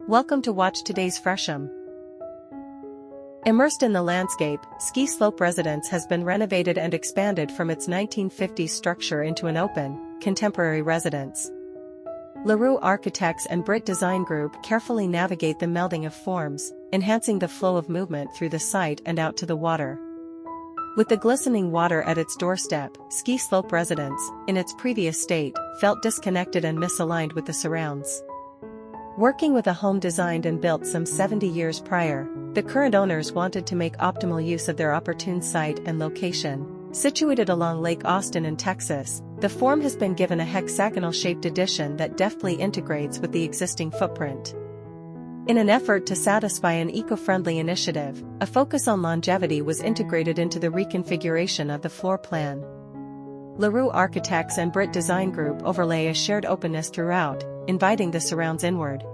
Welcome to watch today's Fresham. Immersed in the landscape, Ski Slope Residence has been renovated and expanded from its 1950s structure into an open, contemporary residence. LaRue Architects and Britt Design Group carefully navigate the melding of forms, enhancing the flow of movement through the site and out to the water. With the glistening water at its doorstep, Ski Slope Residence, in its previous state, felt disconnected and misaligned with the surrounds. Working with a home designed and built some 70 years prior, the current owners wanted to make optimal use of their opportune site and location. Situated along Lake Austin in Texas, the form has been given a hexagonal-shaped addition that deftly integrates with the existing footprint. In an effort to satisfy an eco-friendly initiative, a focus on longevity was integrated into the reconfiguration of the floor plan. LaRue Architects and Britt Design Group overlay a shared openness throughout, inviting the surrounds inward.